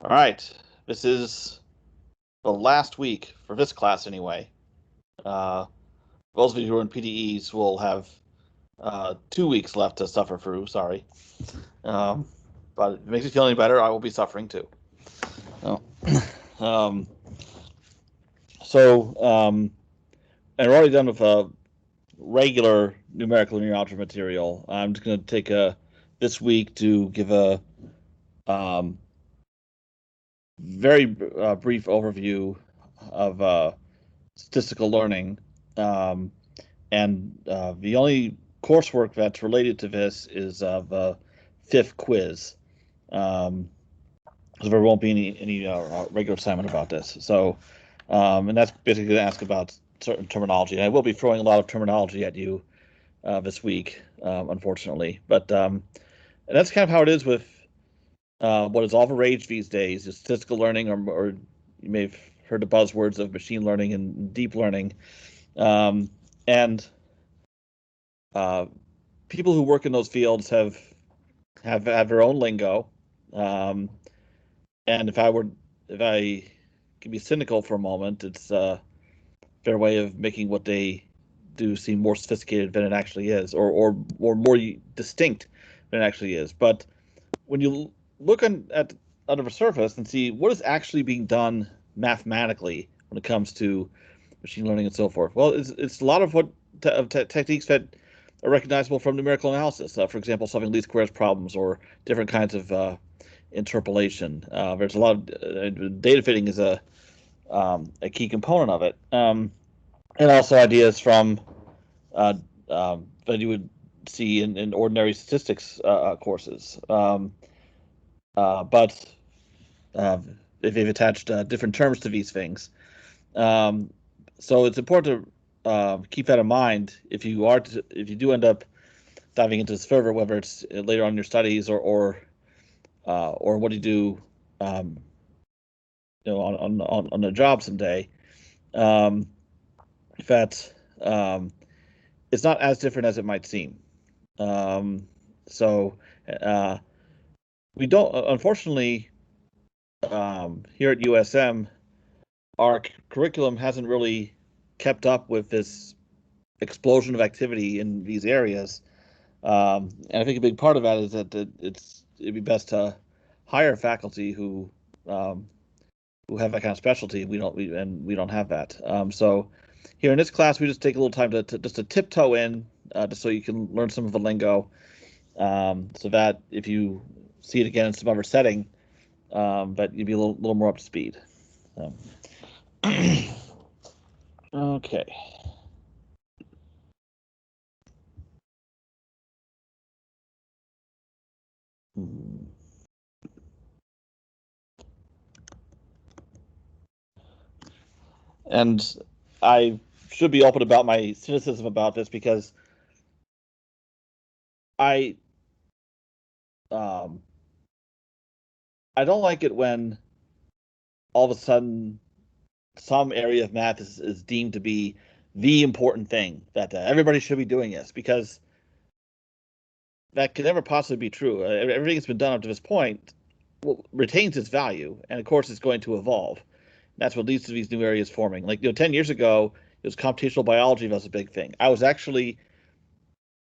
All right, this is the last week for this class anyway. Those of you who are in PDEs will have 2 weeks left to suffer through, sorry. But if it makes you feel any better, I will be suffering too. Oh. um, and we're already done with regular numerical linear algebra material. I'm just going to take this week to give a very brief overview of statistical learning. And the only coursework that's related to this is the fifth quiz. So there won't be any regular assignment about this. So, and that's basically going to ask about certain terminology. And I will be throwing a lot of terminology at you this week, unfortunately. But and that's kind of how it is with what is all the rage these days, is statistical learning, or you may have heard the buzzwords of machine learning and deep learning. And people who work in those fields have their own lingo. And if I can be cynical for a moment, it's their way of making what they do seem more sophisticated than it actually is, or more distinct than it actually is. But when you look at under the surface and see what is actually being done mathematically when it comes to machine learning and so forth, well, it's a lot of what techniques that are recognizable from numerical analysis. For example, solving least squares problems or different kinds of interpolation. There's a lot of data fitting is a key component of it, and also ideas from that you would see in ordinary statistics courses. But if they've attached different terms to these things. So it's important to keep that in mind if you do end up diving into this further, whether it's later on in your studies or what you do, on a job someday. That it's not as different as it might seem. So we don't, unfortunately, here at USM, our curriculum hasn't really kept up with this explosion of activity in these areas. And I think a big part of that is that it'd be best to hire faculty who have that kind of specialty. We don't have that. So here in this class, we just take a little time to tiptoe in, just so you can learn some of the lingo, so that if you see it again in some other setting, that you'd be a little more up to speed. Okay. And I should be open about my cynicism about this, because I don't like it when all of a sudden some area of math is deemed to be the important thing that everybody should be doing this, because that could never possibly be true. Everything that's been done up to this point retains its value, and of course it's going to evolve. That's what leads to these new areas forming. Like 10 years ago, it was computational biology that was a big thing. I was actually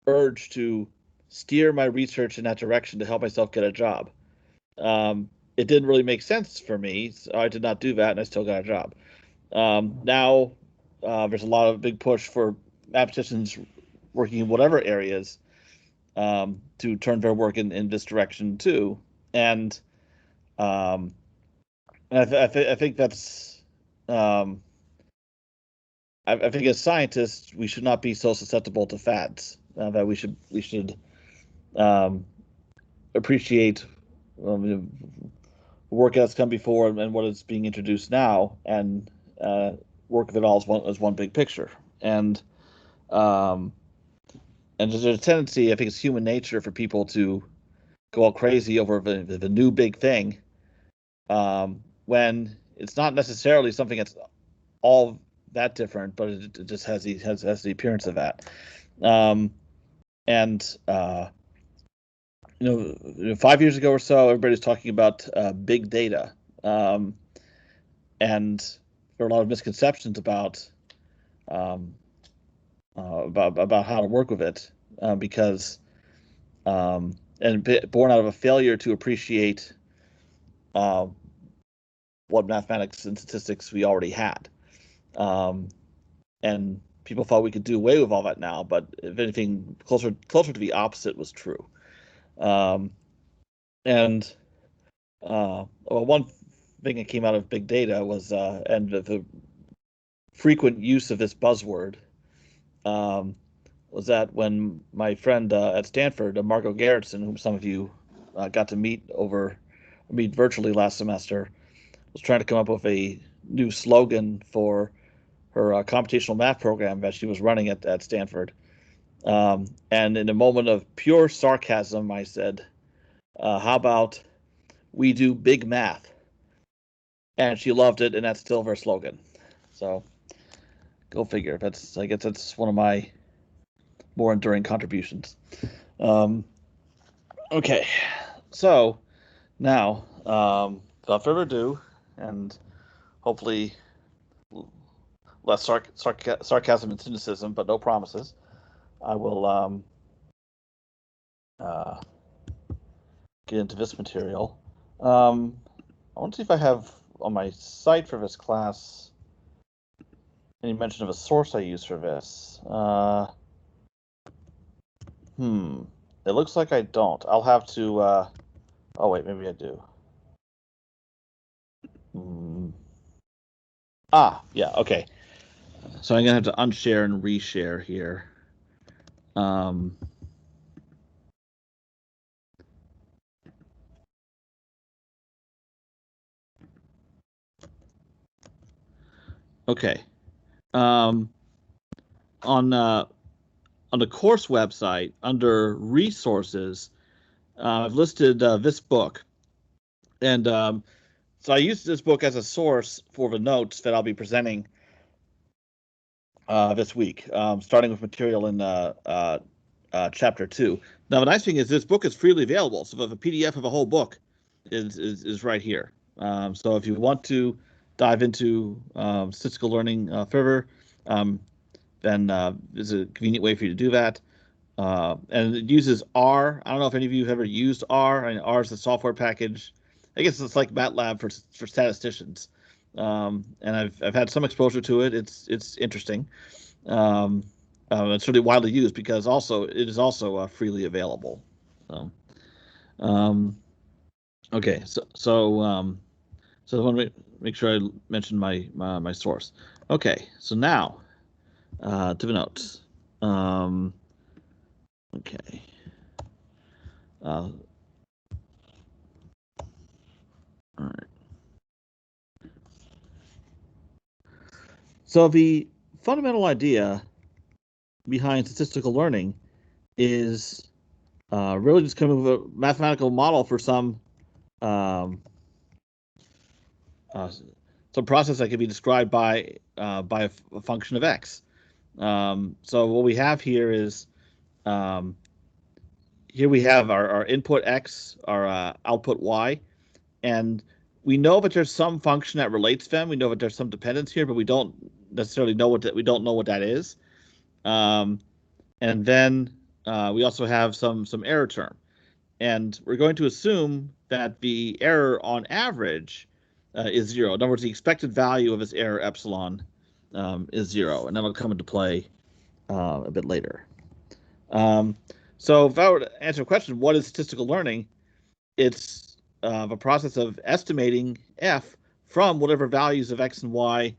urged to steer my research in that direction to help myself get a job. It didn't really make sense for me, so I did not do that, and I still got a job. Now there's a lot of big push for mathematicians working in whatever areas to turn their work in this direction too. And I think that's I think as scientists we should not be so susceptible to fads. That we should appreciate work that's come before and what is being introduced now, and work of it all as one big picture. Um, and there's a tendency, I think it's human nature, for people to go all crazy over the new big thing, when it's not necessarily something that's all that different, but it just has the appearance of that. And 5 years ago or so, everybody's talking about big data, um, and there are a lot of misconceptions um, about how to work with it, because and born out of a failure to appreciate uh, what mathematics and statistics we already had. Um, and people thought we could do away with all that now, but if anything, closer to the opposite was true. Um, and well, one thing that came out of big data was and the frequent use of this buzzword, um, was that when my friend at Stanford, Margot Gerritsen, whom some of you got to meet virtually last semester, was trying to come up with a new slogan for her computational math program that she was running at Stanford. And in a moment of pure sarcasm, I said, "How about we do big math?" And she loved it, and that's still her slogan. So go figure. I guess that's one of my more enduring contributions. Um, okay, so now, without further ado, and hopefully less sarcasm and cynicism, but no promises, I will uh, get into this material. I want to see if I have on my site for this class any mention of a source I use for this. It looks like I don't. I'll have to. Oh wait, maybe I do. Hmm. Yeah, okay. So I'm gonna have to unshare and reshare here. Um, okay. Um, on the course website under resources, I've listed this book, and so I used this book as a source for the notes that I'll be presenting this week, starting with material in chapter 2. Now, the nice thing is this book is freely available, so the PDF of the whole book is right here. So if you want to dive into statistical learning further, then there's a convenient way for you to do that. And it uses R. I don't know if any of you have ever used R. I mean, R is the software package. I guess it's like MATLAB for statisticians. And I've had some exposure to it. It's interesting. Um, it's really widely used because it is also freely available. So, um, okay, so I want to make sure I mention my source. Okay, so now to the notes. Okay. All right. So the fundamental idea behind statistical learning is really just coming with a mathematical model for um, uh, some process that can be described by a function of x. So what we have here is um, here we have our input x, our output y, and we know that there's some function that relates them. We know that there's some dependence here, but we don't necessarily know we don't know what that is. Um, and then we also have some error term, and we're going to assume that the error on average is 0. In other words, the expected value of this error epsilon is 0, and that'll come into play a bit later. So if I were to answer a question, what is statistical learning? It's a process of estimating f from whatever values of x and y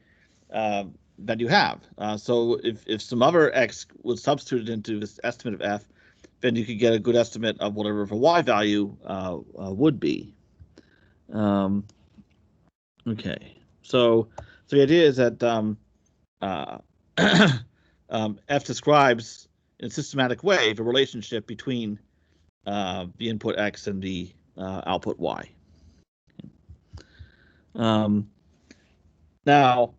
uh, that you have. So if some other x was substituted into this estimate of f, then you could get a good estimate of whatever the y value would be. Okay, so the idea is that uh, f describes in a systematic way the relationship between the input x and the output y. Um, Now,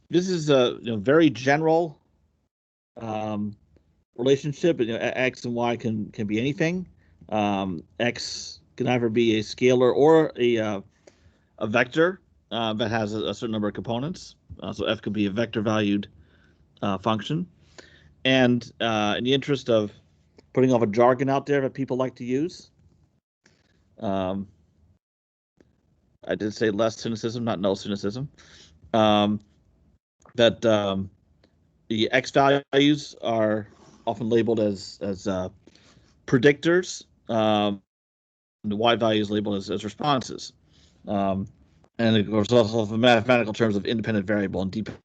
this is a very general um, relationship. X and Y can be anything. X can either be a scalar or a vector that has a certain number of components. So f could be a vector valued function. And in the interest of putting all the jargon out there that people like to use, I did say less cynicism, not no cynicism. That the x values are often labeled as predictors. The y value is labeled as responses. And of course, also the mathematical terms of independent variable and dependent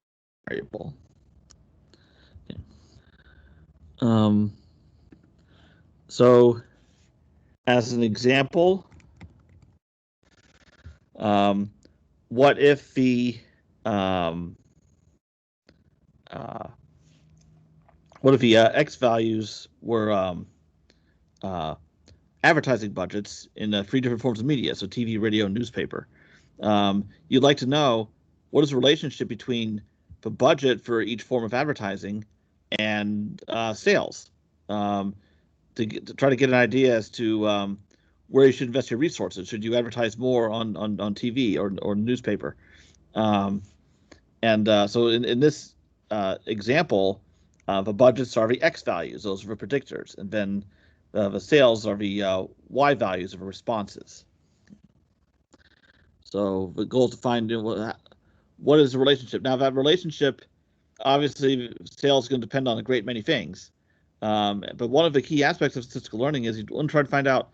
variable. So, as an example, what if the x values were advertising budgets in 3 different forms of media, so TV, radio, and newspaper? You'd like to know what is the relationship between the budget for each form of advertising and sales, to try to get an idea as to where you should invest your resources. Should you advertise more on TV or newspaper? So in this example, the budgets are the x values; those are the predictors, and then the sales are the y values of the responses. So the goal is to find what is the relationship. Now that relationship, obviously, sales is going to depend on a great many things. But one of the key aspects of statistical learning is you want to try to find out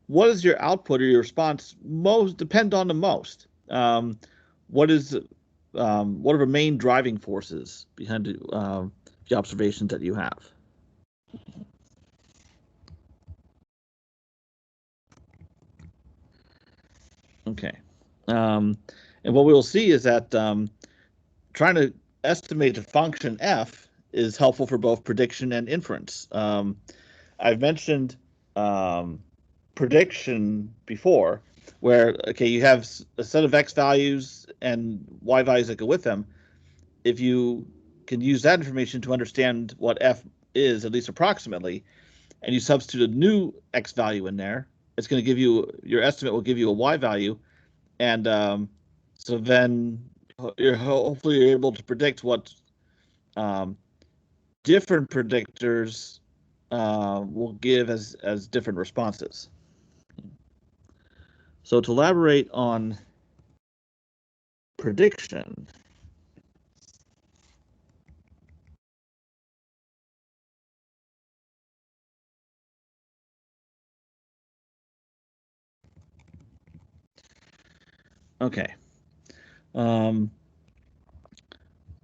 what is your output or your response most depend on the most. What are the main driving forces behind the observations that you have? Okay. And what we will see is that trying to estimate a function f is helpful for both prediction and inference. I've mentioned prediction before, where you have a set of x values and y values that go with them. If you can use that information to understand what f is, at least approximately, and you substitute a new x value in there, it's going to give you, your estimate will give you a y value, and so then hopefully you're able to predict what different predictors will give as different responses. So to elaborate on prediction, okay.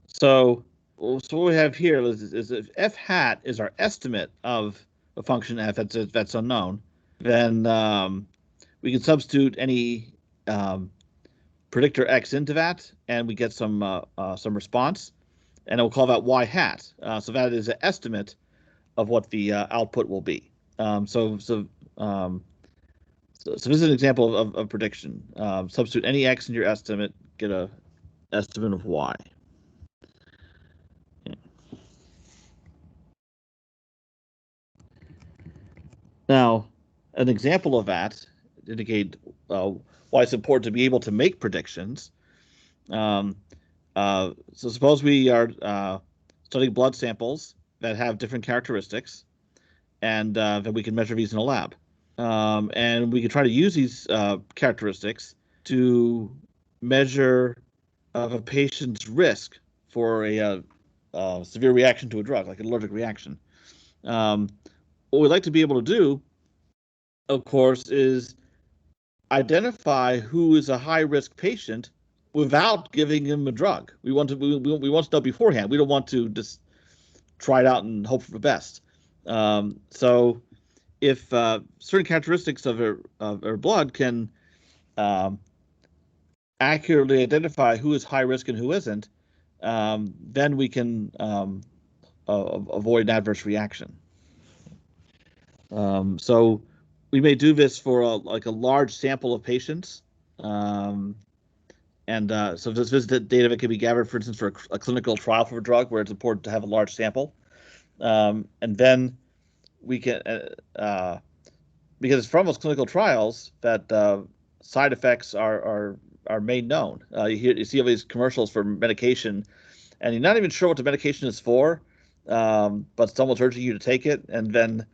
So what we have here is if f hat is our estimate of a function f that's unknown, then we can substitute any predictor x into that, and we get some response, and we'll call that y hat. So that is an estimate of what the output will be. So this is an example of prediction. Substitute any x in your estimate, get a estimate of y. Okay. Now, an example of that to indicate why it's important to be able to make predictions. So suppose we are studying blood samples that have different characteristics, and that we can measure these in a lab. And we can try to use these characteristics to measure a patient's risk for a severe reaction to a drug, like an allergic reaction. What we'd like to be able to do, of course, is identify who is a high-risk patient without giving him a drug. We want to know beforehand. We don't want to just try it out and hope for the best. So if certain characteristics of her blood can accurately identify who is high risk and who isn't, then we can avoid an adverse reaction. So we may do this for a large sample of patients. So this is the data that can be gathered, for instance, for a clinical trial for a drug where it's important to have a large sample. And then we can because it's from those clinical trials that side effects are made known. You see all these commercials for medication, and you're not even sure what the medication is for, but someone's urging you to take it, and then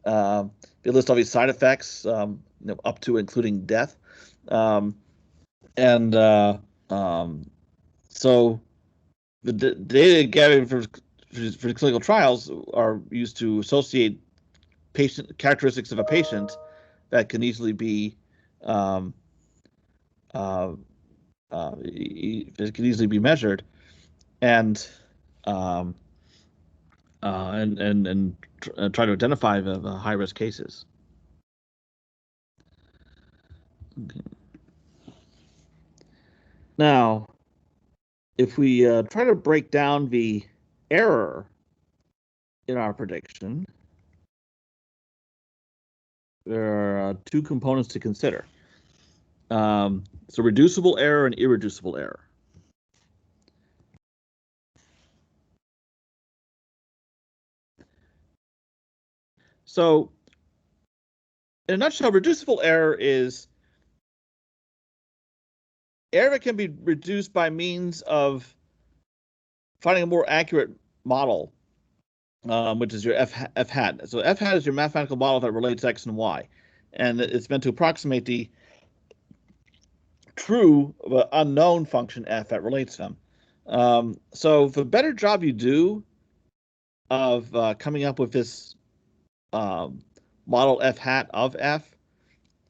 they list all these side effects, up to including death, and so the data gathered for clinical trials are used to associate patient characteristics of a patient that can easily be it can easily be measured, and try to identify the high risk cases. Okay. Now, if we try to break down the error in our prediction, there are two components to consider. So reducible error and irreducible error. So in a nutshell, reducible error is error that can be reduced by means of finding a more accurate model, which is your f hat. So f hat is your mathematical model that relates x and y, and it's meant to approximate the true but unknown function f that relates them. So the better job you do of coming up with this model f hat of f,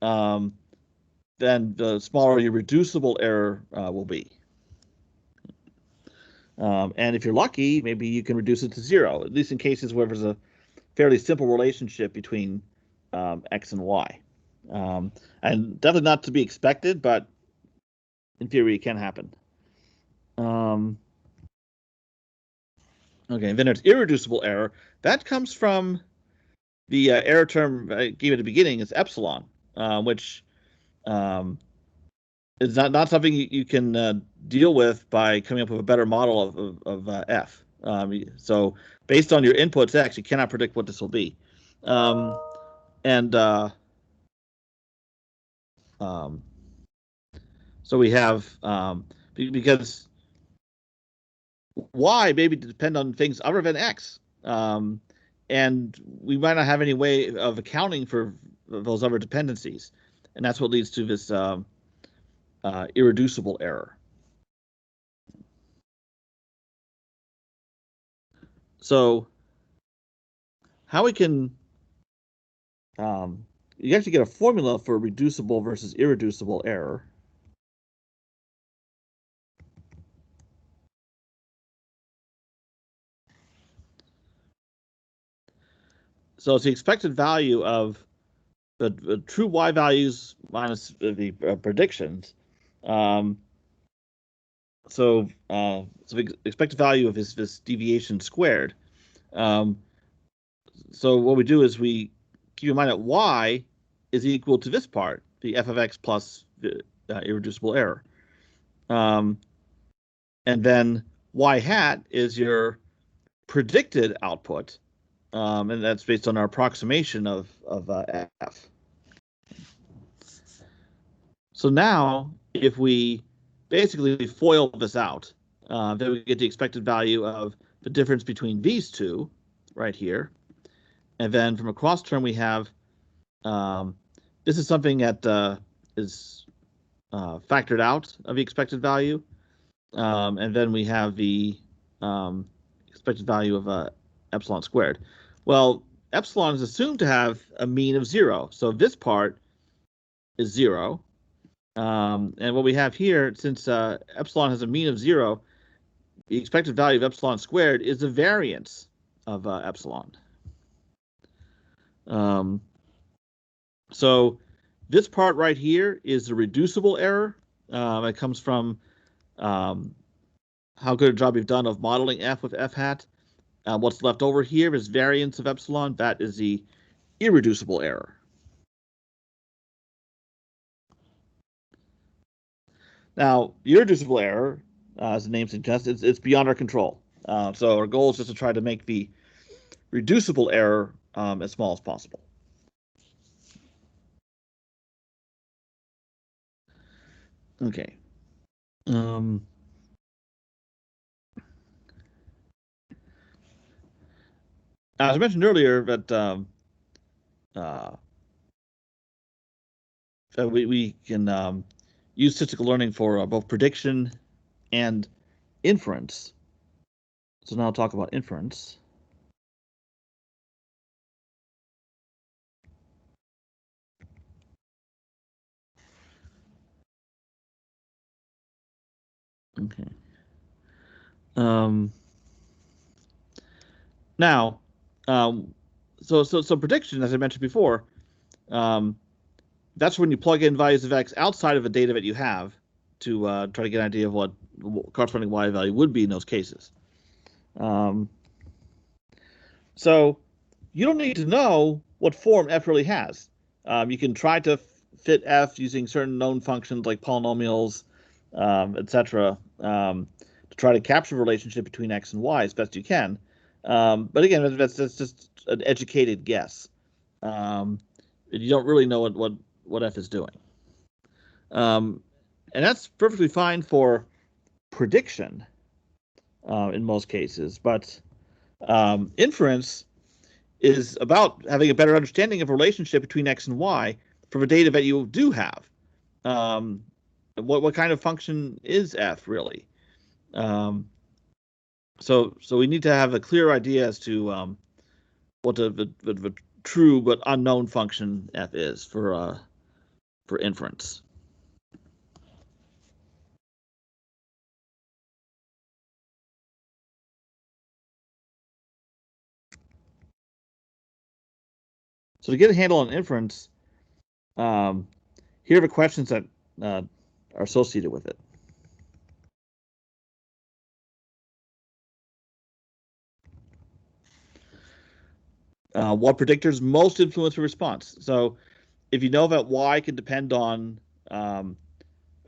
then the smaller your reducible error will be. And if you're lucky, maybe you can reduce it to 0, at least in cases where there's a fairly simple relationship between x and y. And definitely not to be expected, but in theory, it can happen. Okay, then there's irreducible error. That comes from the error term I gave at the beginning is epsilon, which is not something you can deal with by coming up with a better model of f. So based on your inputs x, you cannot predict what this will be. So we have because y maybe depend on things other than x, and we might not have any way of accounting for those other dependencies, and that's what leads to this irreducible error. So how we can you actually get a formula for reducible versus irreducible error. So it's the expected value of the true y values minus the predictions. So the expected value of this deviation squared. So what we do is we keep in mind that y is equal to this part, the f of x plus the irreducible error. And then y hat is your predicted output, and that's based on our approximation of f. So now, if we basically FOIL this out, then we get the expected value of the difference between these two right here. And then from a cross term, we have this is something that is factored out of the expected value. And then we have the expected value of epsilon squared. Well, epsilon is assumed to have a mean of 0. So this part is 0. And what we have here, since epsilon has a mean of 0, the expected value of epsilon squared is the variance of epsilon. So this part right here is the reducible error. It comes from how good a job you've done of modeling f with f hat. What's left over here is variance of epsilon. That is the irreducible error. Now, irreducible error, as the name suggests, it's beyond our control. So our goal is just to try to make the reducible error as small as possible. Okay. As I mentioned earlier, that uh, we can use statistical learning for both prediction and inference. So now I'll talk about inference. Okay. Now, so prediction, as I mentioned before, that's when you plug in values of x outside of a data that you have to try to get an idea of what corresponding y value would be in those cases. So you don't need to know what form f really has. You can try to fit f using certain known functions like polynomials, etc., to try to capture the relationship between x and y as best you can. But again, that's just an educated guess. You don't really know what f is doing. And that's perfectly fine for prediction in most cases, but inference is about having a better understanding of a relationship between x and y from the data that you do have. What kind of function is f really? So we need to have a clear idea as to what the true but unknown function f is for inference. So to get a handle on inference, here are the questions that are associated with it. What predictors most influence the response? So if you know that y can depend on a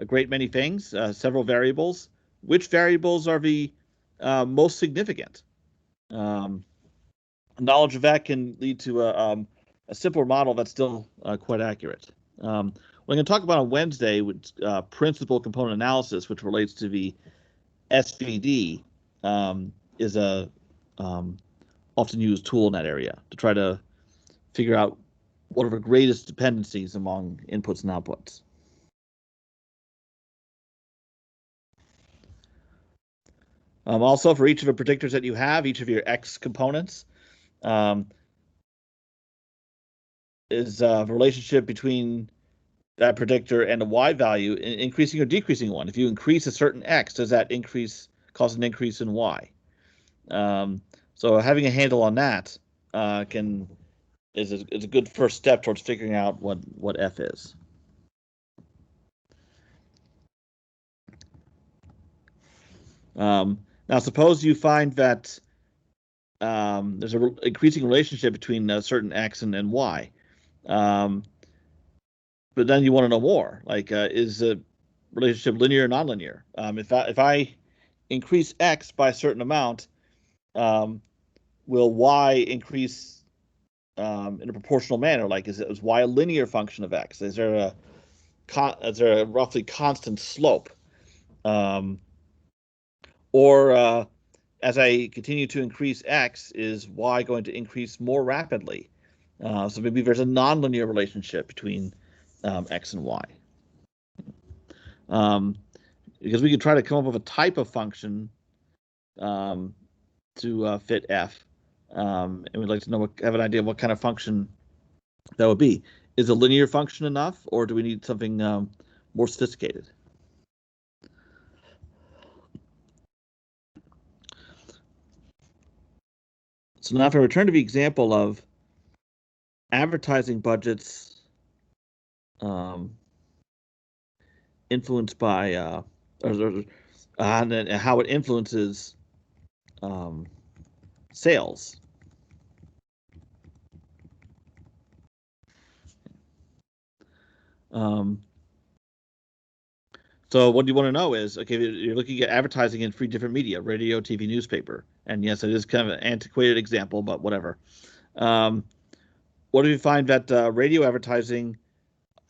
great many things, several variables, which variables are the most significant? Knowledge of that can lead to a simpler model that's still quite accurate. We're going to talk about on Wednesday with principal component analysis, which relates to the SVD, is a often used tool in that area to try to figure out what are the greatest dependencies among inputs and outputs. Also, for each of the predictors that you have, each of your X components, is the relationship between that predictor and a Y value increasing or decreasing one? If you increase a certain X, does that cause an increase in Y? So having a handle on that is a good first step towards figuring out what F is. Now, suppose you find that there's an increasing relationship between a certain X and Y. But then you want to know more. Like, is the relationship linear or nonlinear? If I increase X by a certain amount, will Y increase in a proportional manner? Like, is Y a linear function of X? Is there a roughly constant slope? Or as I continue to increase X, is Y going to increase more rapidly? So maybe there's a nonlinear relationship between X and Y. Because we could try to come up with a type of function to fit F. And we'd like to have an idea of what kind of function that would be. Is a linear function enough, or do we need something more sophisticated? So now if I return to the example of advertising budgets influenced by and how it influences sales. So what you want to know is, okay, you're looking at advertising in 3 different media: radio, TV, newspaper. And yes, it is kind of an antiquated example, but whatever. What if you find that radio advertising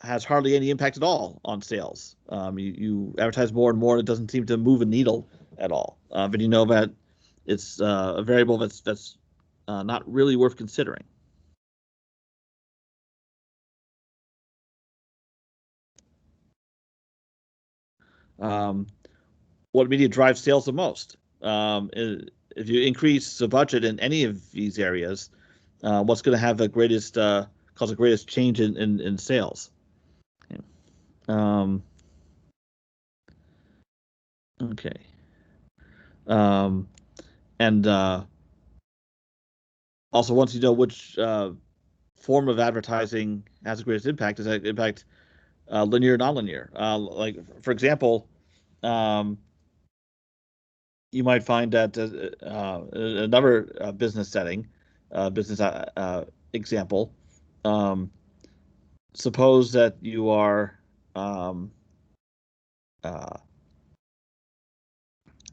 has hardly any impact at all on sales. You advertise more and more, it doesn't seem to move a needle at all. But you know that it's a variable that's not really worth considering. What media drives sales the most? If you increase the budget in any of these areas, what's going to have the greatest cause the greatest change in sales? Um, okay. And also, once you know which form of advertising has the greatest impact, is that impact linear or nonlinear? Like, for example, um, you might find that another business setting, business example, um, suppose that you are um, uh,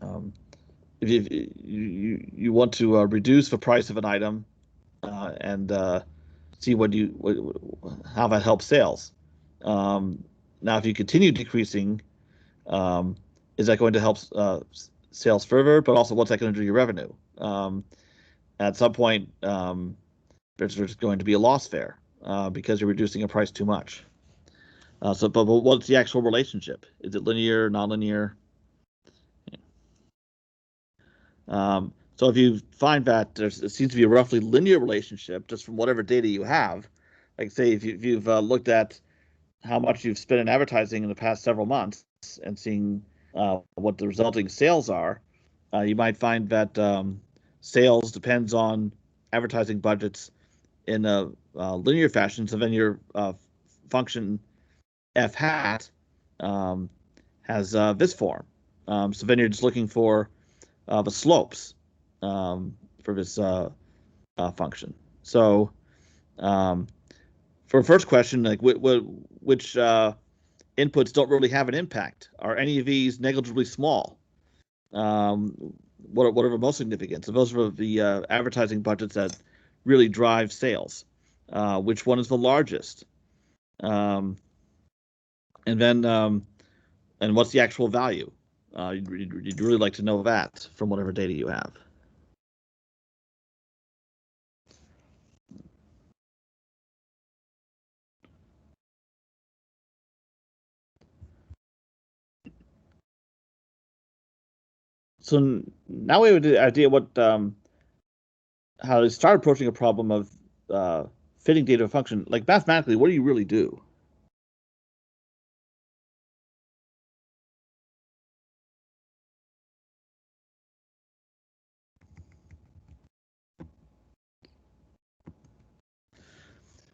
um, if you want to reduce the price of an item and see how that helps sales. Now, if you continue decreasing, um, is that going to help sales further? But also, what's that going to do to your revenue? At some point, there's going to be a loss there because you're reducing a price too much. But what's the actual relationship? Is it linear, nonlinear? So if you find that it seems to be a roughly linear relationship, just from whatever data you have, like say if you've looked at how much you've spent in advertising in the past several months and seeing what the resulting sales are, you might find that sales depends on advertising budgets in a linear fashion. So then your function f hat has this form. So then you're just looking for the slopes for this function. So for the first question, like which inputs don't really have an impact? Are any of these negligibly small? What are the most significant? So those are the advertising budgets that really drive sales. Which one is the largest? Um, and then and what's the actual value? You'd really like to know that from whatever data you have. So now we have the idea what how to start approaching a problem of fitting data to a function. Like mathematically, what do you really do?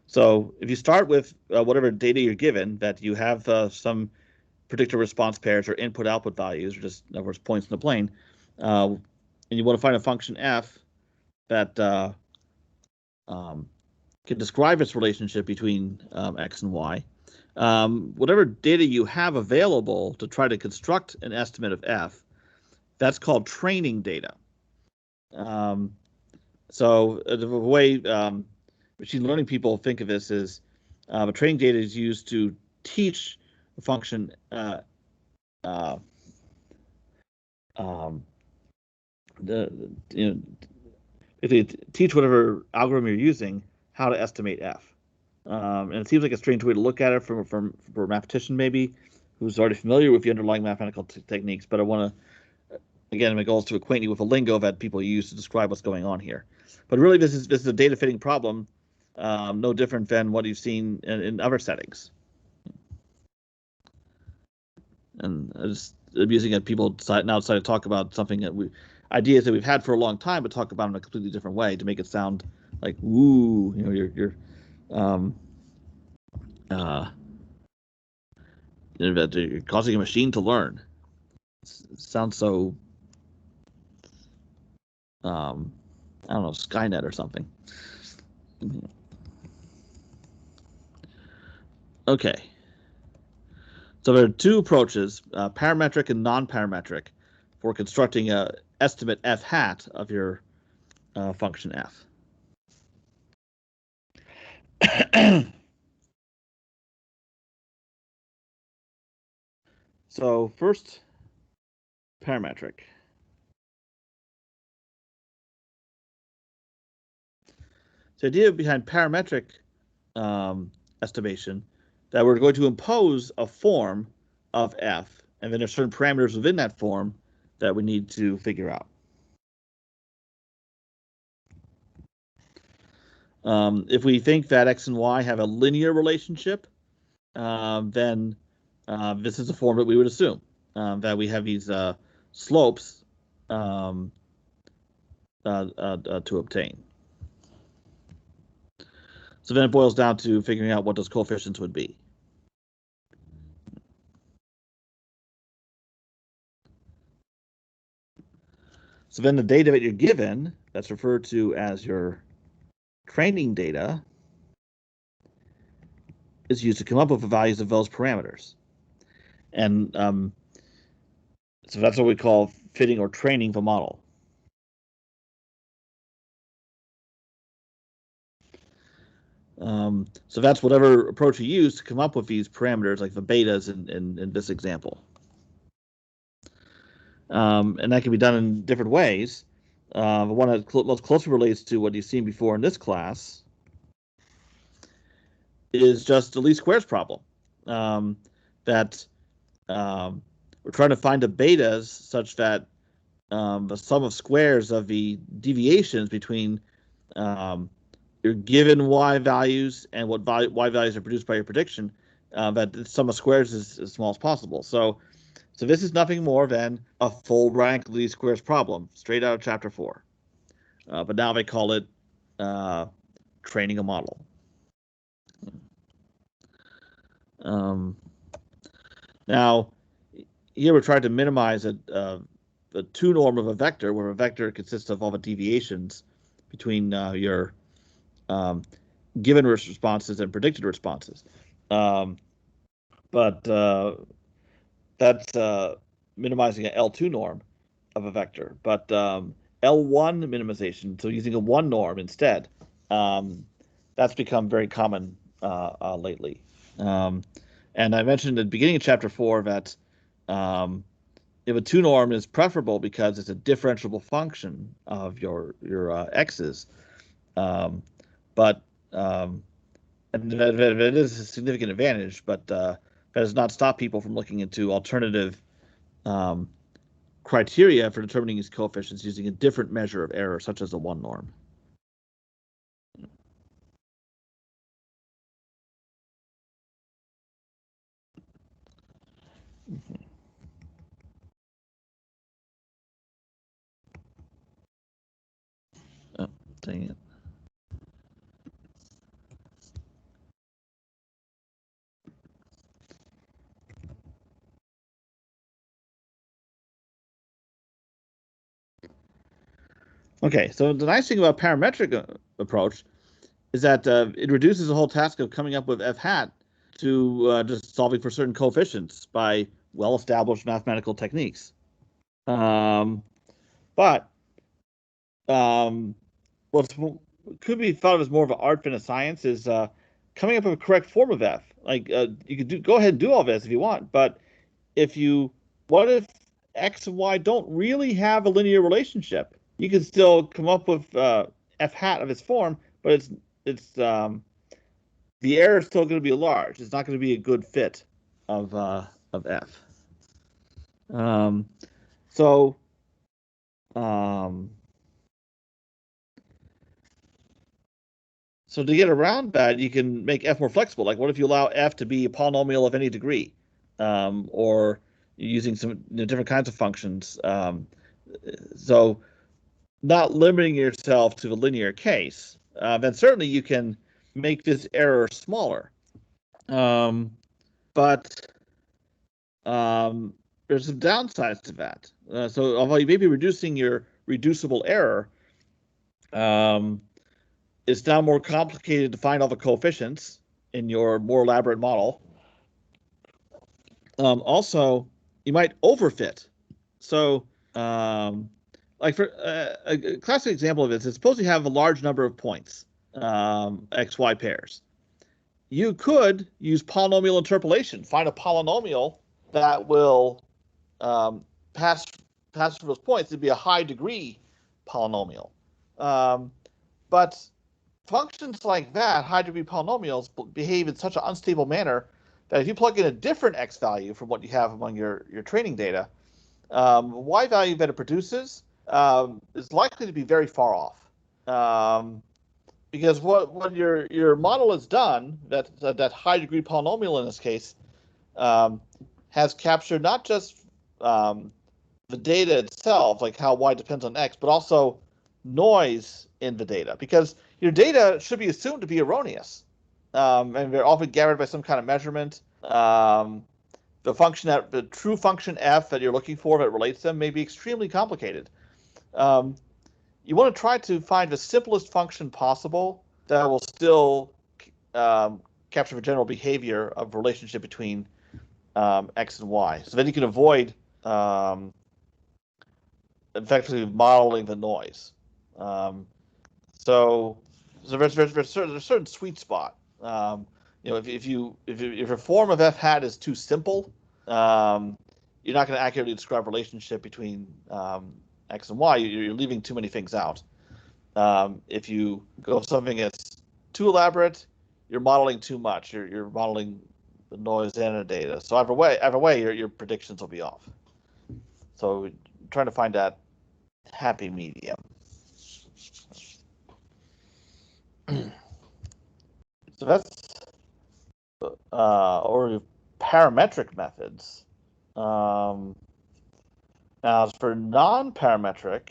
So if you start with whatever data you're given, that you have some predictor response pairs or input-output values, or just in other words, points in the plane, and you want to find a function f that um, can describe its relationship between x and y. Whatever data you have available to try to construct an estimate of f, that's called training data. So the way machine learning people think of this is training data is used to teach a function uh, um, you know, if they teach whatever algorithm you're using how to estimate f. And it seems like a strange way to look at it for a mathematician maybe who's already familiar with the underlying mathematical techniques. But I want to again, my goal is to acquaint you with the lingo that people use to describe what's going on here. But really, this is a data fitting problem, no different than what you've seen in other settings. And I'm using it. People now decide to talk about something that ideas that we've had for a long time, but talk about in a completely different way to make it sound like woo, you're um, uh, that you're causing a machine to learn. It sounds so I don't know, Skynet or something. Okay. So there are two approaches, parametric and non-parametric, for constructing a estimate f hat of your function f. So first, parametric. The idea behind parametric estimation that we're going to impose a form of f, and then there's certain parameters within that form that we need to figure out. If we think that x and y have a linear relationship, then this is a form that we would assume, that we have these slopes to obtain. So then it boils down to figuring out what those coefficients would be. So then the data that you're given, that's referred to as your training data, is used to come up with the values of those parameters. And so that's what we call fitting or training the model. So that's whatever approach you use to come up with these parameters, like the betas in this example. And that can be done in different ways. The one that most closely relates to what you've seen before in this class is just the least squares problem. That we're trying to find the betas such that the sum of squares of the deviations between your given y values and what y values are produced by your prediction, that the sum of squares is as small as possible. So this is nothing more than a full rank least squares problem, straight out of chapter 4. But now they call it training a model. Now, here we're trying to minimize the 2 norm of a vector, where a vector consists of all the deviations between your given responses and predicted responses. But that's minimizing an L2 norm of a vector. But L1 minimization, so using a 1 norm instead, that's become very common lately. And I mentioned at the beginning of chapter 4 that if a 2 norm is preferable because it's a differentiable function of your x's, but and that is a significant advantage, but that does not stop people from looking into alternative criteria for determining these coefficients using a different measure of error, such as a 1 norm. Oh, dang it. Okay, so the nice thing about parametric approach is that it reduces the whole task of coming up with f hat to just solving for certain coefficients by well-established mathematical techniques. But what could be thought of as more of an art than a science is coming up with a correct form of f. Like you could go ahead and do all this if you want, but what if x and y don't really have a linear relationship? You can still come up with f hat of its form, but the error is still going to be large. It's not going to be a good fit of f. So to get around that, you can make f more flexible. Like, what if you allow f to be a polynomial of any degree, or using some different kinds of functions? So not limiting yourself to the linear case, then certainly you can make this error smaller. But there's some downsides to that. So although you may be reducing your reducible error, it's now more complicated to find all the coefficients in your more elaborate model. Also, you might overfit. So like for a classic example of this is suppose you have a large number of points, xy pairs. You could use polynomial interpolation, find a polynomial that will pass through those points. It'd be a high degree polynomial. But functions like that, high degree polynomials, behave in such an unstable manner that if you plug in a different x value from what you have among your training data, y value that it produces is likely to be very far off. Because what your model has done, that high degree polynomial in this case, has captured not just the data itself, like how y depends on x, but also noise in the data, because your data should be assumed to be erroneous, and they're often gathered by some kind of measurement. The true function f that you're looking for that relates them may be extremely complicated. You want to try to find the simplest function possible that will still capture the general behavior of relationship between x and y, so then you can avoid effectively modeling the noise. So there's a certain sweet spot. If your form of f hat is too simple, you're not going to accurately describe relationship between x and y. You're leaving too many things out. If you go something that's too elaborate, you're modeling too much. You're modeling the noise and the data. So either way, your predictions will be off. So trying to find that happy medium. So that's or parametric methods. Now, as for non-parametric,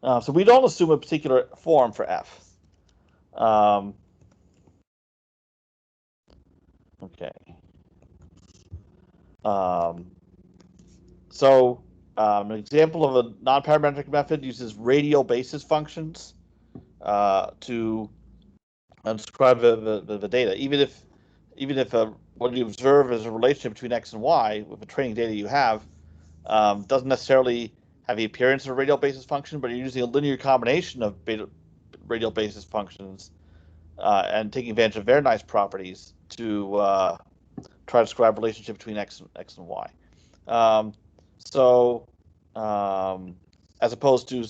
so we don't assume a particular form for f. Okay. So an example of a non-parametric method uses radial basis functions to describe the data, even if what you observe is a relationship between x and y with the training data you have, doesn't necessarily have the appearance of a radial basis function, but you're using a linear combination of radial basis functions and taking advantage of their nice properties to try to describe relationship between x and y. As opposed to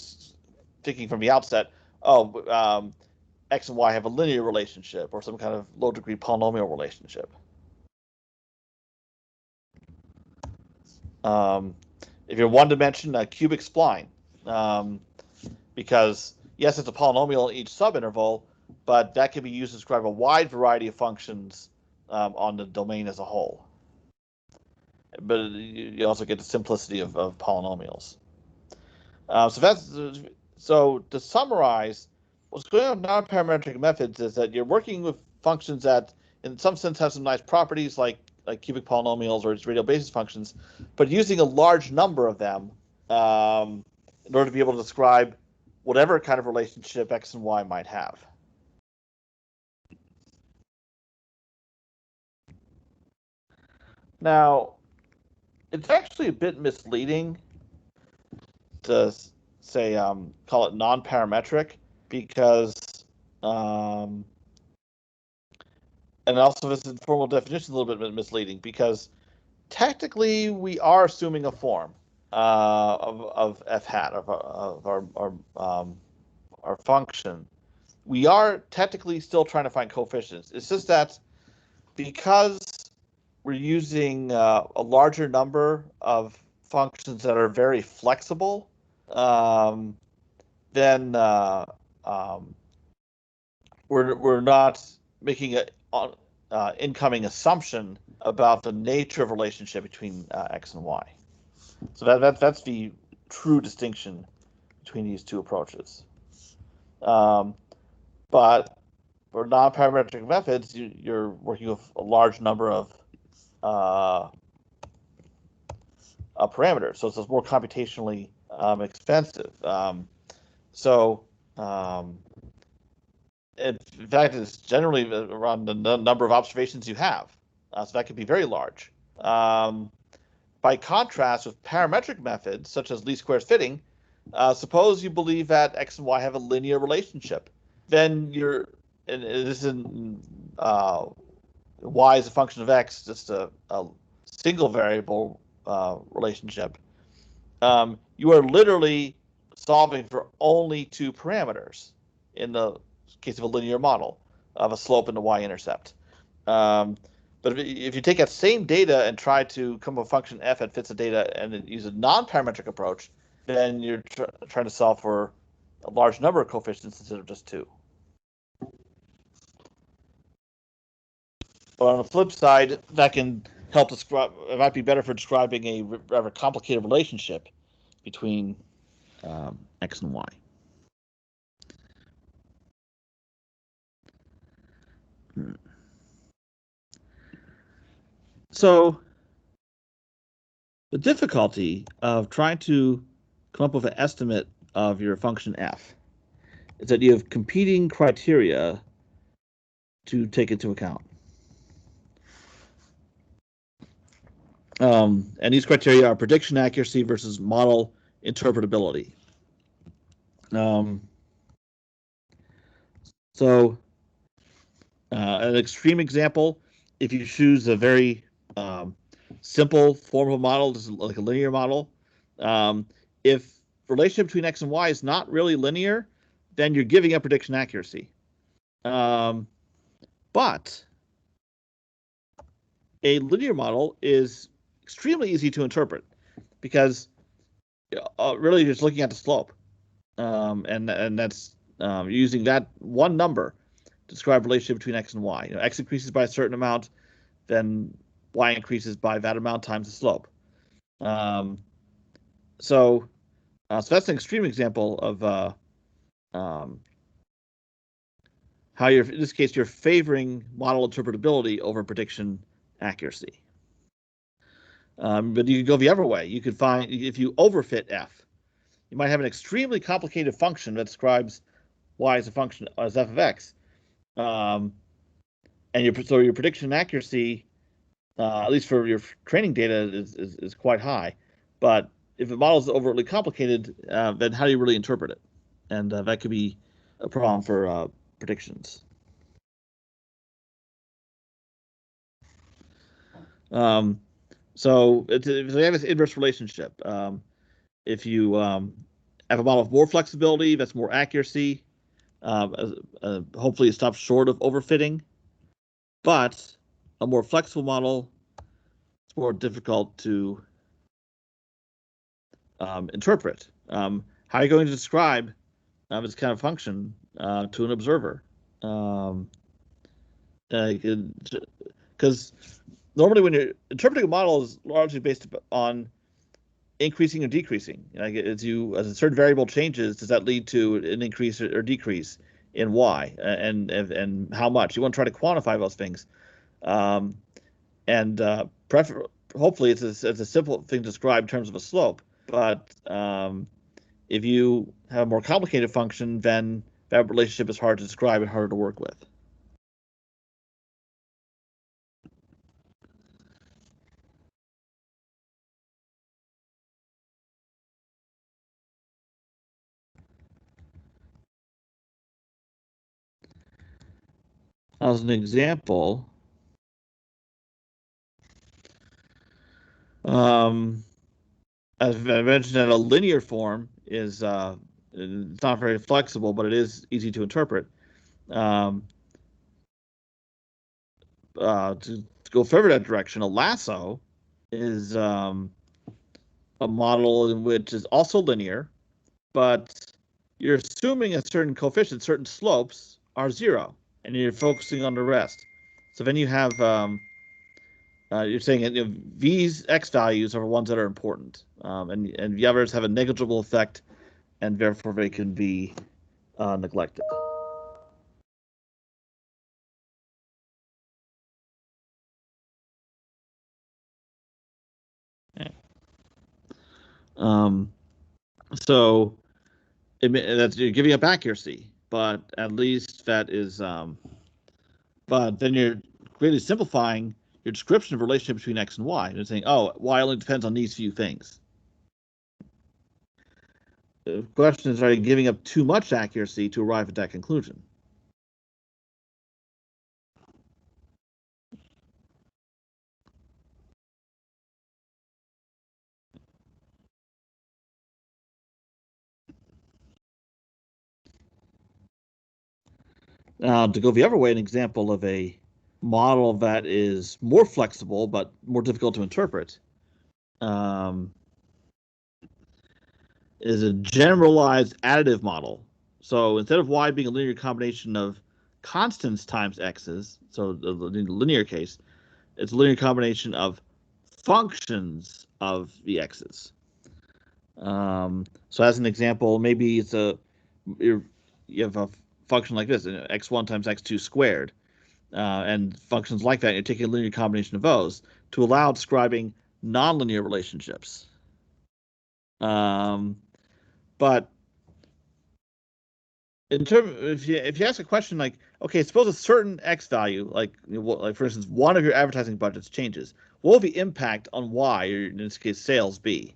thinking from the outset, x and y have a linear relationship or some kind of low degree polynomial relationship. If you're one dimension, a cubic spline, because yes, it's a polynomial in each subinterval, but that can be used to describe a wide variety of functions on the domain as a whole. But you also get the simplicity of polynomials. So to summarize, what's going on with non-parametric methods is that you're working with functions that, in some sense, have some nice properties like cubic polynomials or its radial basis functions, but using a large number of them in order to be able to describe whatever kind of relationship x and y might have. Now, it's actually a bit misleading to say call it non-parametric, because and also this informal definition is a little bit misleading, because technically we are assuming a form of f hat of our function. We are technically still trying to find coefficients. It's just that because we're using a larger number of functions that are very flexible, then we're not making an incoming assumption about the nature of relationship between x and y. So that's the true distinction between these two approaches. But for non-parametric methods, you're working with a large number of parameters, so it's more computationally expensive. In fact, it's generally around the number of observations you have, so that could be very large. by contrast with parametric methods, such as least squares fitting, suppose you believe that x and y have a linear relationship. Then and this is y is a function of x, just a single variable relationship. You are literally solving for only two parameters in the case of a linear model of a slope and a y-intercept. But if you take that same data and try to come up with a function f that fits the data and then use a non-parametric approach, then you're trying to solve for a large number of coefficients instead of just two. But on the flip side, that can help describe, it might be better for describing a rather complicated relationship between x and y. So the difficulty of trying to come up with an estimate of your function f is that you have competing criteria to take into account. And these criteria are prediction accuracy versus model interpretability. So an extreme example, if you choose a very simple form of model, just like a linear model, if relationship between x and y is not really linear, then you're giving up prediction accuracy. But a linear model is extremely easy to interpret because really you're just looking at the slope, and that's using that one number to describe relationship between x and y. X increases by a certain amount, then y increases by that amount times the slope. So that's an extreme example of how you're, in this case, you're favoring model interpretability over prediction accuracy. But you could go the other way. You could find, if you overfit f, you might have an extremely complicated function that describes y as a function as f of x, and so your prediction accuracy, at least for your training data, is quite high. But if the model is overly complicated, then how do you really interpret it? And that could be a problem for predictions. So they have this inverse relationship. If you have a model of more flexibility, that's more accuracy. Hopefully it stops short of overfitting. But a more flexible model, it's more difficult to interpret. How are you going to describe this kind of function to an observer? Because normally when you're interpreting a model is largely based on increasing or decreasing. Like as a certain variable changes, does that lead to an increase or decrease in y, and how much? You want to try to quantify those things, hopefully it's a simple thing to describe in terms of a slope. But if you have a more complicated function, then that relationship is hard to describe and harder to work with. As an example, as I mentioned, that a linear form is it's not very flexible, but it is easy to interpret. To go further that direction, a lasso is a model in which is also linear, but you're assuming a certain coefficient, certain slopes are 0, and you're focusing on the rest. So then you have you're saying that these x values are the ones that are important, and the others have a negligible effect, and therefore they can be neglected. So that's, you're giving up accuracy, but at least that is, but then you're greatly simplifying your description of relationship between x and y. You're saying, oh, y only depends on these few things. The question is, are you giving up too much accuracy to arrive at that conclusion? To go the other way, an example of a model that is more flexible but more difficult to interpret is a generalized additive model. So instead of y being a linear combination of constants times x's, so the linear case, it's a linear combination of functions of the x's. So as an example, maybe it's you have a function like this, x1 times x2 squared, and functions like that. You're taking a linear combination of those to allow describing nonlinear relationships. But in terms, if you ask a question like, okay, suppose a certain x value, like for instance, one of your advertising budgets changes, what will the impact on y, or in this case, sales, be?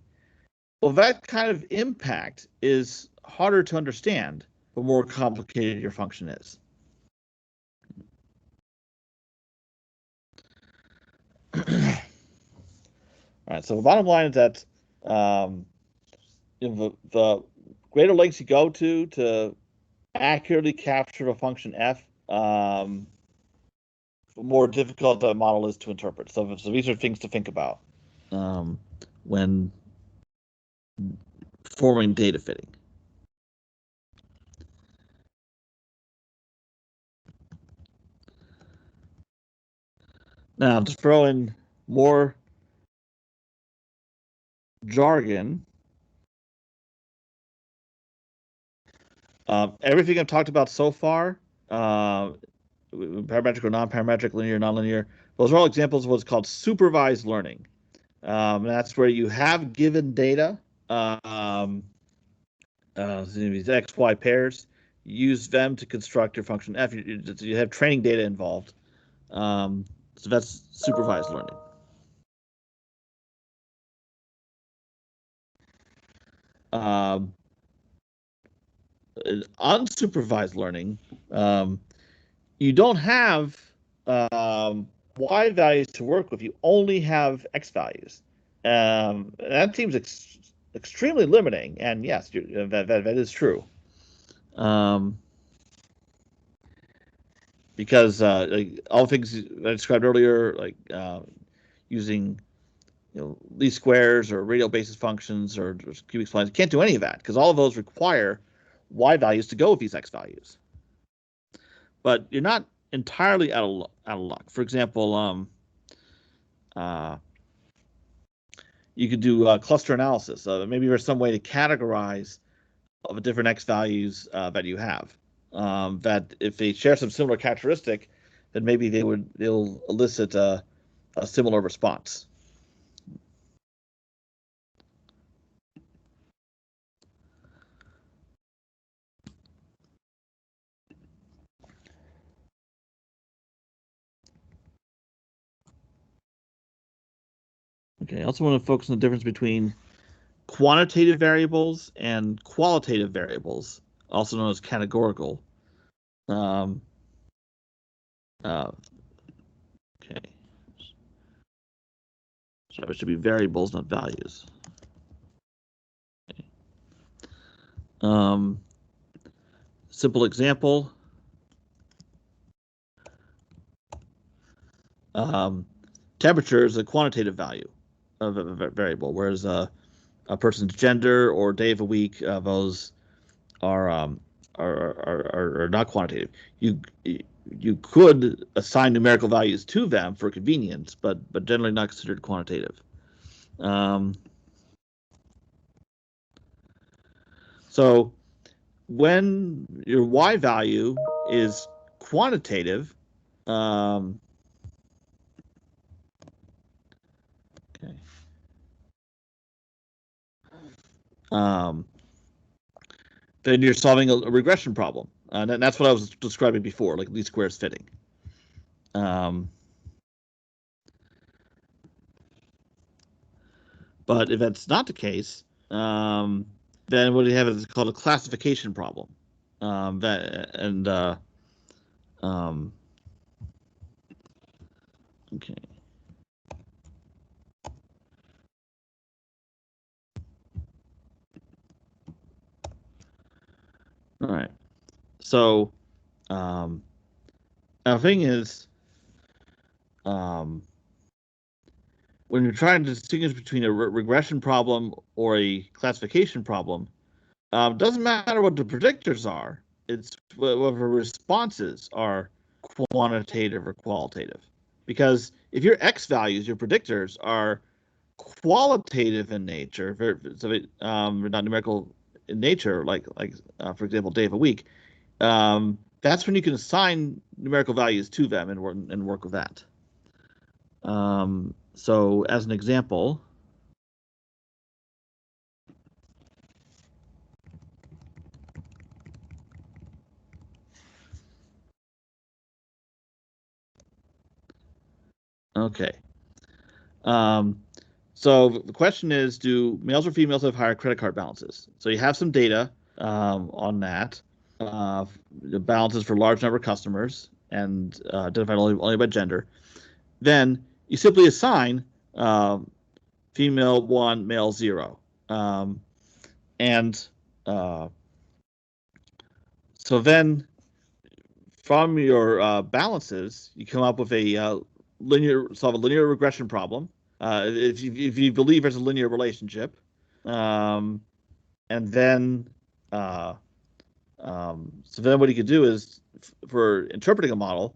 Well, that kind of impact is harder to understand the more complicated your function is. All right, so the bottom line is that the greater lengths you go to accurately capture a function f, the more difficult the model is to interpret. So these are things to think about when forming data fitting. Now, to throw in more jargon, everything I've talked about so far, parametric or non-parametric, linear, nonlinear, those are all examples of what's called supervised learning. That's where you have given data, these x, y pairs, use them to construct your function f. You have training data involved. So that's supervised learning. Unsupervised learning, you don't have y values to work with. You only have x values. That seems extremely limiting. And yes, that is true. Because like all things I described earlier, like using least squares or radial basis functions or cubic splines, you can't do any of that because all of those require y values to go with these x values. But you're not entirely out of luck. For example, you could do cluster analysis. Maybe there's some way to categorize of the different x values that you have. That if they share some similar characteristic, then maybe they'll elicit a similar response. Okay, I also want to focus on the difference between quantitative variables and qualitative variables, also known as categorical. Okay. So it should be variables, not values. Okay. Simple example. Temperature is a quantitative value of a variable, whereas a person's gender or day of the week, those are not quantitative. You could assign numerical values to them for convenience, but generally not considered quantitative. So when your y value is quantitative, okay. Then you're solving a regression problem. And that's what I was describing before, like least squares fitting. But if that's not the case, then what you have is called a classification problem. Okay. All right. So, now the thing is, when you're trying to distinguish between a regression problem or a classification problem, doesn't matter what the predictors are. It's whether responses are quantitative or qualitative. Because if your X values, your predictors, are qualitative in nature, so not numerical in nature, like for example, day of a week, that's when you can assign numerical values to them and work with that. So as an example, okay. So the question is, do males or females have higher credit card balances? So you have some data on that, the balances for a large number of customers and identified only by gender. Then you simply assign female 1, male 0. And so then from your balances, you come up with a solve a linear regression problem. If you believe there's a linear relationship, and then so then what you could do is for interpreting a model,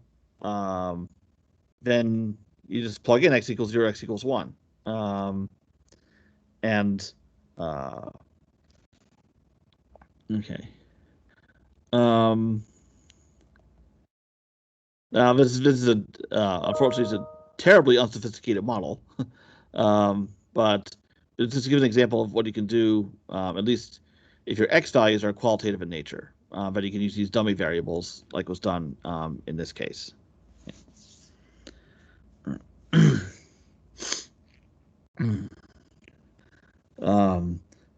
then you just plug in x equals 0, x equals 1, and okay. Now this is a unfortunately it's a terribly unsophisticated model, but just to give an example of what you can do, at least if your x values are qualitative in nature, but you can use these dummy variables like was done in this case.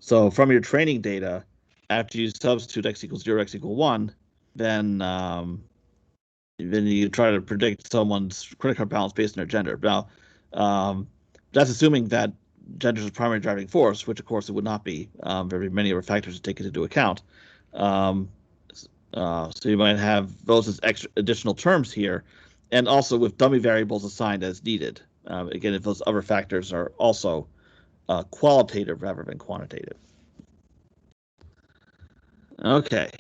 So from your training data, after you substitute x equals 0, x equals 1, then you try to predict someone's credit card balance based on their gender. Now, that's assuming that gender is the primary driving force, which of course it would not be. Very many other factors to take into account. So you might have those as extra additional terms here, and also with dummy variables assigned as needed. Again, if those other factors are also qualitative rather than quantitative. Okay.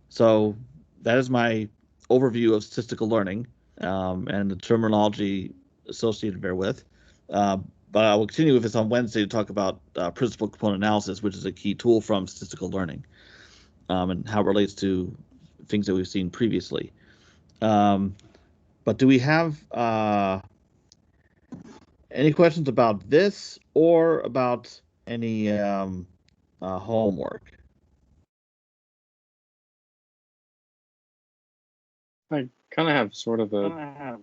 So that is my overview of statistical learning and the terminology associated therewith. But I will continue with this on Wednesday to talk about principal component analysis, which is a key tool from statistical learning, and how it relates to things that we've seen previously. But do we have any questions about this or about any homework? I kind of have sort of a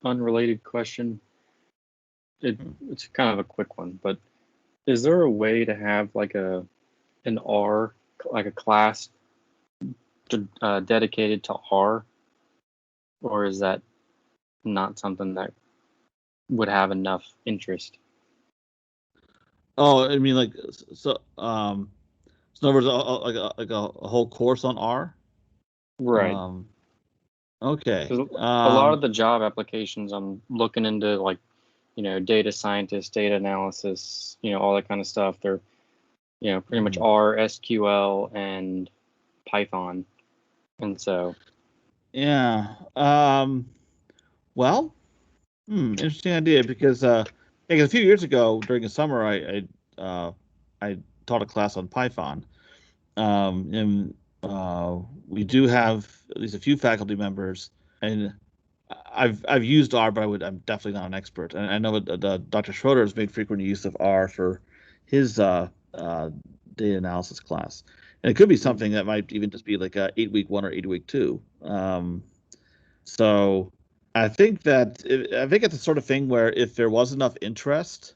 unrelated question. It's kind of a quick one, but is there a way to have like an R, like a class dedicated to R, or is that not something that would have enough interest? Oh, I mean, like so. So in other words, like a whole course on R. Right. Okay. A lot of the job applications I'm looking into, like, data scientists, data analysis, all that kind of stuff. They're, pretty much R, SQL, and Python. And so. Yeah. Well, interesting idea because a few years ago during the summer I taught a class on Python, and we do have at least a few faculty members, and I've used R, but I'm definitely not an expert. And I know that Dr. Schroeder has made frequent use of R for his data analysis class, and it could be something that might even just be like a 8-week 1 or 8-week 2. So I think it's the sort of thing where if there was enough interest,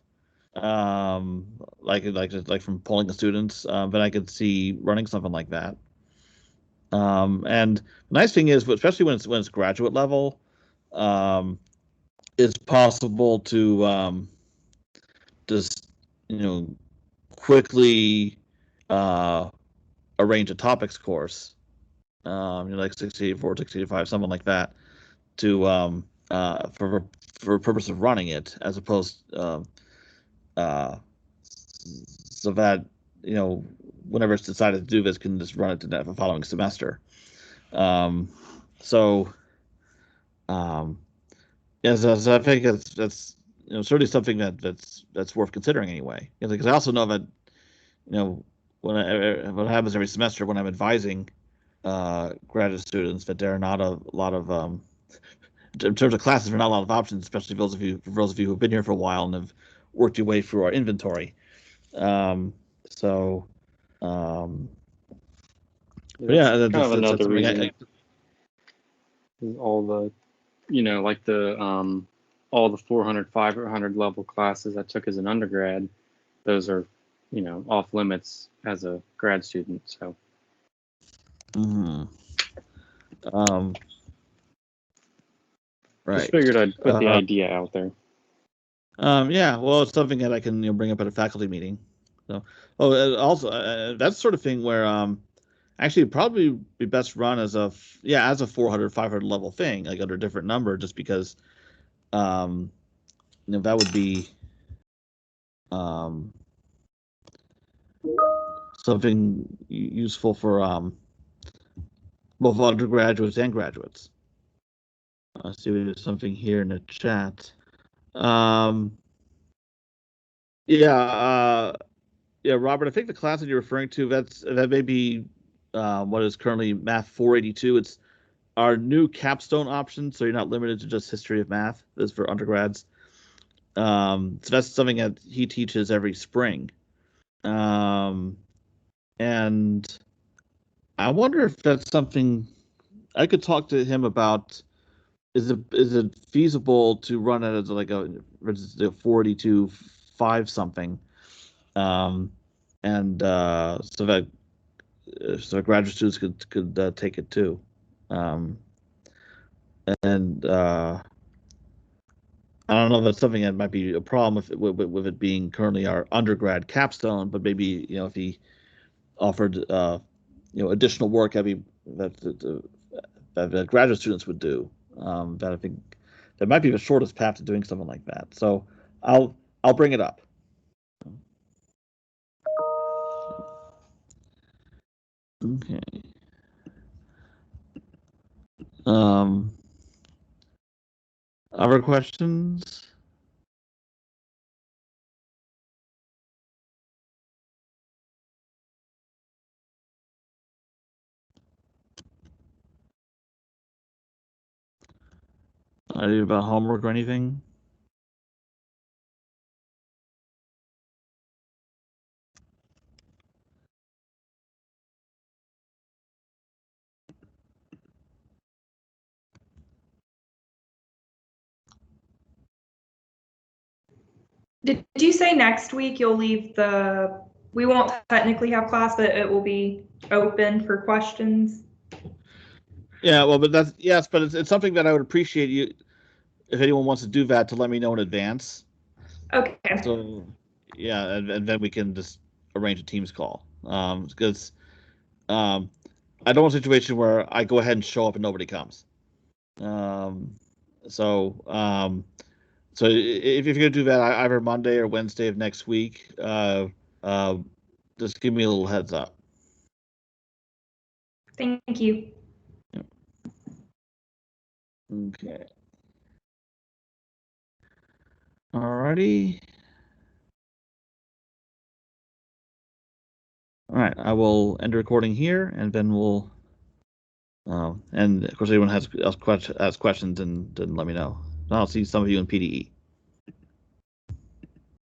like from polling the students, then I could see running something like that. And the nice thing is, especially when it's graduate level, it's possible to just quickly arrange a topics course, like 684, 685, something like that, to for purpose of running it, as opposed so that whenever it's decided to do this, can just run it to the following semester. So I think that's certainly something that's worth considering anyway. Because I also know that what happens every semester when I'm advising graduate students, that there are not a lot of in terms of classes, there are not a lot of options, especially for those of you who've been here for a while and have worked your way through our inventory. So yeah, that's kind of another reason. All the, like the all the 400, 500 level classes I took as an undergrad, those are, off limits as a grad student. So. Right. Just figured I'd put the idea out there. Yeah, well, it's something that I can bring up at a faculty meeting. So, also that's the sort of thing where actually it'd probably be best run as a 400, 500 level thing, like under a different number, just because that would be something useful for both undergraduates and graduates. I see there's something here in the chat. Yeah, Robert, I think the class that you're referring to, that may be what is currently Math 482. It's our new capstone option, so you're not limited to just history of math. This is for undergrads. So that's something that he teaches every spring. And I wonder if that's something I could talk to him about. Is it feasible to run it as like a 482 5 something? And so that graduate students could take it too. And I don't know if that's something that might be a problem with it being currently our undergrad capstone, but maybe if he offered additional work that graduate students would do, that I think that might be the shortest path to doing something like that. So I'll bring it up. Okay. Other questions? Are you about homework or anything? Did you say next week you'll leave we won't technically have class, but it will be open for questions? Yeah, well, but it's something that I would appreciate you, if anyone wants to do that, to let me know in advance. Okay. So yeah, and then we can just arrange a Teams call. Because I don't want a situation where I go ahead and show up and nobody comes. So if you're gonna do that either Monday or Wednesday of next week, just give me a little heads up. Thank you. Okay. Alrighty. All right, I will end the recording here, and then we'll. And of course, anyone has questions, then let me know. I'll see some of you in PDE.